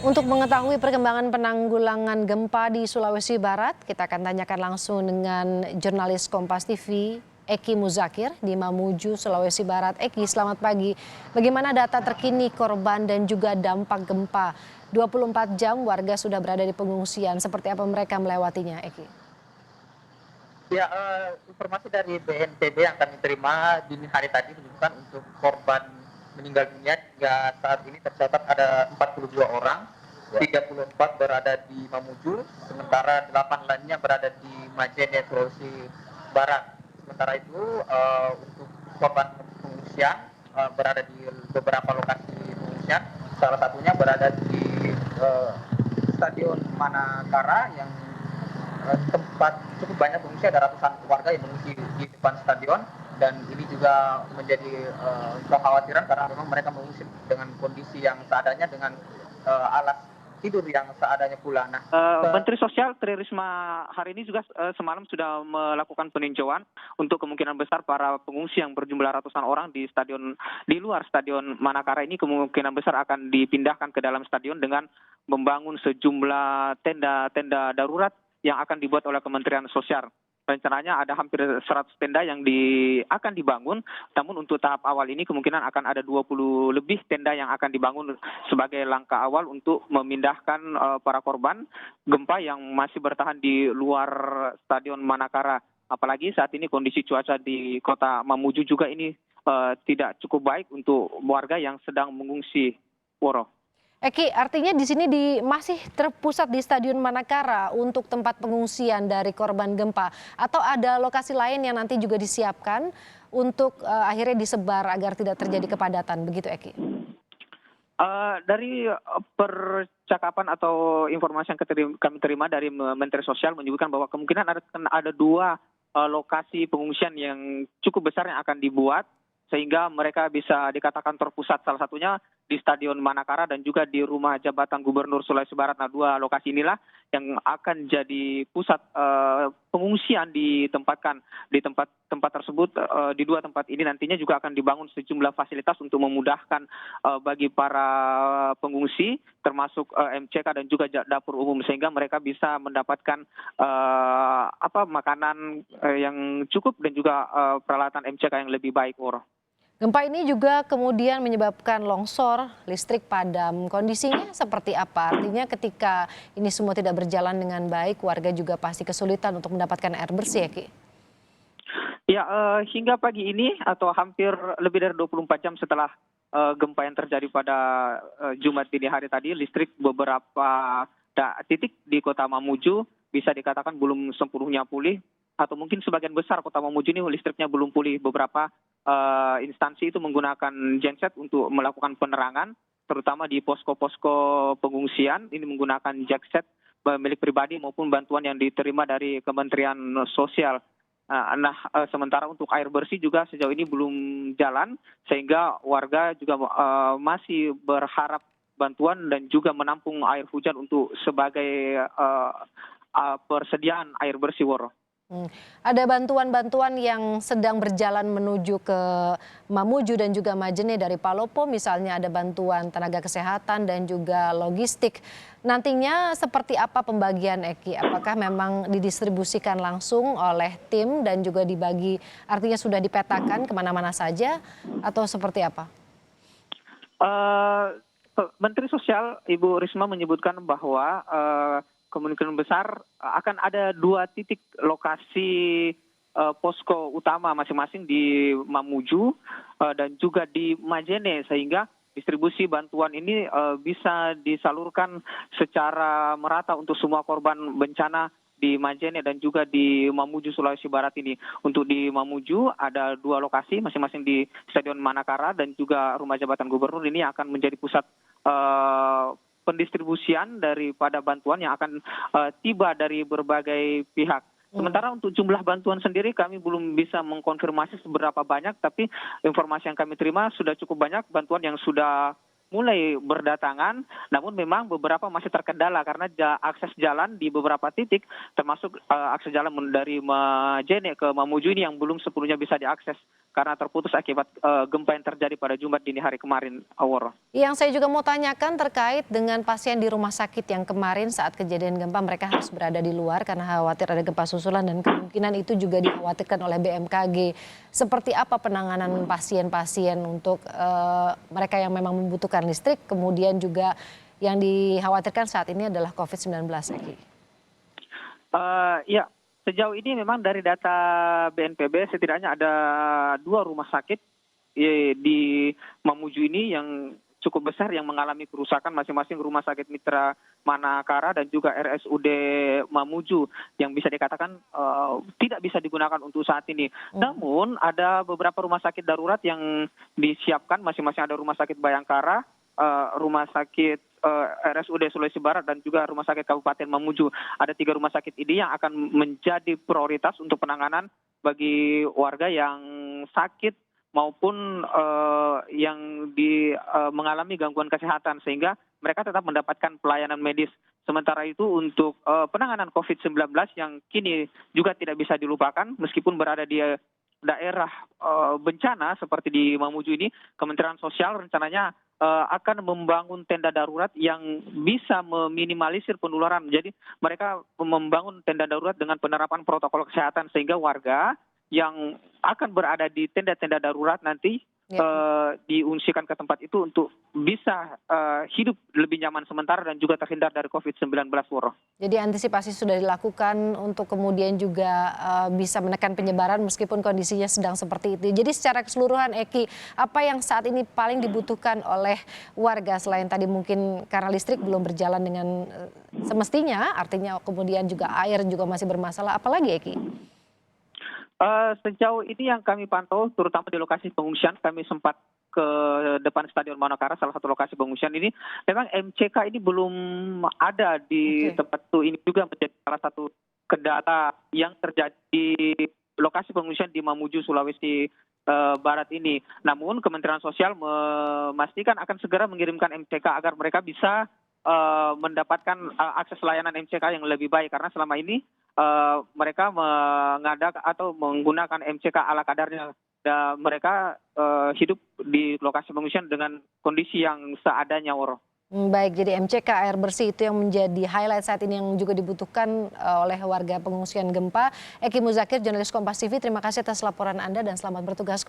Untuk mengetahui perkembangan penanggulangan gempa di Sulawesi Barat, kita akan tanyakan langsung dengan jurnalis Kompas TV, Eki Muzakir di Mamuju, Sulawesi Barat. Eki, selamat pagi. Bagaimana data terkini korban dan juga dampak gempa? 24 jam warga sudah berada di pengungsian. Seperti apa mereka melewatinya, Eki? Ya, informasi dari BNPB yang kami terima dini hari tadi menunjukkan untuk korban meninggal dunia hingga saat ini tercatat ada 42 orang, 34 berada di Mamuju, sementara 8 lainnya berada di Majene, Sulawesi Barat. Sementara itu untuk korban pengungsian berada di beberapa lokasi pengungsian, salah satunya berada di Stadion Manakara yang tempat cukup banyak pengungsi, ada ratusan warga yang mengungsi di depan stadion, dan ini juga menjadi kekhawatiran karena memang mereka mengungsi dengan kondisi yang seadanya, dengan alas tidur yang seadanya pula. Nah, Menteri Sosial Tri Risma hari ini juga semalam sudah melakukan peninjauan untuk kemungkinan besar para pengungsi yang berjumlah ratusan orang di luar stadion Manakara ini kemungkinan besar akan dipindahkan ke dalam stadion dengan membangun sejumlah tenda-tenda darurat yang akan dibuat oleh Kementerian Sosial. Rencananya ada hampir 100 tenda yang akan dibangun, namun untuk tahap awal ini kemungkinan akan ada 20 lebih tenda yang akan dibangun sebagai langkah awal untuk memindahkan para korban gempa yang masih bertahan di luar Stadion Manakara. Apalagi saat ini kondisi cuaca di kota Mamuju juga ini tidak cukup baik untuk warga yang sedang mengungsi, Woro. Eki, artinya di sini masih terpusat di Stadion Manakara untuk tempat pengungsian dari korban gempa, atau ada lokasi lain yang nanti juga disiapkan untuk akhirnya disebar agar tidak terjadi kepadatan, begitu Eki? Dari percakapan atau informasi yang kami terima dari Menteri Sosial menyebutkan bahwa kemungkinan ada dua lokasi pengungsian yang cukup besar yang akan dibuat sehingga mereka bisa dikatakan terpusat, salah satunya di Stadion Manakara dan juga di Rumah Jabatan Gubernur Sulawesi Barat. Nah, dua lokasi inilah yang akan jadi pusat pengungsian ditempatkan. Di tempat tersebut, di dua tempat ini nantinya juga akan dibangun sejumlah fasilitas untuk memudahkan bagi para pengungsi, termasuk MCK dan juga dapur umum, sehingga mereka bisa mendapatkan makanan yang cukup dan juga peralatan MCK yang lebih baik, Oro. Gempa ini juga kemudian menyebabkan longsor, listrik padam. Kondisinya seperti apa? Artinya ketika ini semua tidak berjalan dengan baik, warga juga pasti kesulitan untuk mendapatkan air bersih, ya Ki? Ya, hingga pagi ini atau hampir lebih dari 24 jam setelah gempa yang terjadi pada Jumat dini hari tadi, listrik beberapa titik di kota Mamuju bisa dikatakan belum sepenuhnya pulih, atau mungkin sebagian besar kota Mamuju ini listriknya belum pulih. Beberapa instansi itu menggunakan genset untuk melakukan penerangan, terutama di posko-posko pengungsian. Ini menggunakan genset milik pribadi maupun bantuan yang diterima dari Kementerian Sosial. Sementara untuk air bersih juga sejauh ini belum jalan, sehingga warga juga masih berharap bantuan dan juga menampung air hujan untuk sebagai persediaan air bersih, Woro. Ada bantuan-bantuan yang sedang berjalan menuju ke Mamuju dan juga Majene dari Palopo, misalnya ada bantuan tenaga kesehatan dan juga logistik. Nantinya seperti apa pembagian, Eki? Apakah memang didistribusikan langsung oleh tim dan juga dibagi, artinya sudah dipetakan kemana-mana saja atau seperti apa? Menteri Sosial Ibu Risma menyebutkan bahwa kemungkinan besar akan ada dua titik lokasi posko utama masing-masing di Mamuju dan juga di Majene, sehingga distribusi bantuan ini bisa disalurkan secara merata untuk semua korban bencana di Majene dan juga di Mamuju, Sulawesi Barat ini. Untuk di Mamuju ada dua lokasi masing-masing di Stadion Manakara dan juga Rumah Jabatan Gubernur. Ini akan menjadi pusat pendistribusian daripada bantuan yang akan tiba dari berbagai pihak. Sementara untuk jumlah bantuan sendiri kami belum bisa mengkonfirmasi seberapa banyak, tapi informasi yang kami terima sudah cukup banyak bantuan yang sudah mulai berdatangan, namun memang beberapa masih terkendala karena akses jalan di beberapa titik, termasuk akses jalan dari Majene ke Mamuju ini yang belum sepenuhnya bisa diakses karena terputus akibat gempa yang terjadi pada Jumat dini hari kemarin, Woro. Yang saya juga mau tanyakan terkait dengan pasien di rumah sakit yang kemarin saat kejadian gempa mereka harus berada di luar karena khawatir ada gempa susulan dan kemungkinan itu juga dikhawatirkan oleh BMKG. Seperti apa penanganan pasien-pasien untuk mereka yang memang membutuhkan listrik, kemudian juga yang dikhawatirkan saat ini adalah COVID-19, Eki? Ya, sejauh ini memang dari data BNPB setidaknya ada 2 rumah sakit di Mamuju ini yang cukup besar yang mengalami kerusakan, masing-masing rumah sakit Mitra Manakara dan juga RSUD Mamuju yang bisa dikatakan tidak bisa digunakan untuk saat ini. Namun ada beberapa rumah sakit darurat yang disiapkan, masing-masing ada rumah sakit Bayangkara, rumah sakit RSUD Sulawesi Barat dan juga rumah sakit Kabupaten Mamuju. Ada 3 rumah sakit ini yang akan menjadi prioritas untuk penanganan bagi warga yang sakit maupun yang mengalami gangguan kesehatan sehingga mereka tetap mendapatkan pelayanan medis. Sementara itu untuk penanganan COVID-19 yang kini juga tidak bisa dilupakan meskipun berada di daerah bencana seperti di Mamuju ini, Kementerian Sosial rencananya akan membangun tenda darurat yang bisa meminimalisir penularan. Jadi mereka membangun tenda darurat dengan penerapan protokol kesehatan sehingga warga yang akan berada di tenda-tenda darurat nanti diungsikan ke tempat itu untuk bisa hidup lebih nyaman sementara dan juga terhindar dari COVID-19, Woro. Jadi antisipasi sudah dilakukan untuk kemudian juga bisa menekan penyebaran meskipun kondisinya sedang seperti itu. Jadi secara keseluruhan, Eki, apa yang saat ini paling dibutuhkan oleh warga selain tadi mungkin karena listrik belum berjalan dengan semestinya, artinya kemudian juga air juga masih bermasalah, apalagi, Eki? Sejauh ini yang kami pantau, terutama di lokasi pengungsian, kami sempat ke depan Stadion Manakara, salah satu lokasi pengungsian ini. Memang MCK ini belum ada di tempat itu. Ini juga menjadi salah satu kendala yang terjadi di lokasi pengungsian di Mamuju, Sulawesi Barat ini. Namun Kementerian Sosial memastikan akan segera mengirimkan MCK agar mereka bisa mendapatkan akses layanan MCK yang lebih baik karena selama ini mereka mengadak atau menggunakan MCK ala kadarnya dan mereka hidup di lokasi pengungsian dengan kondisi yang seadanya, Woro. Baik, jadi MCK air bersih itu yang menjadi highlight saat ini yang juga dibutuhkan oleh warga pengungsian gempa. Eki Muzakir, jurnalis Kompas TV, terima kasih atas laporan Anda dan selamat bertugas.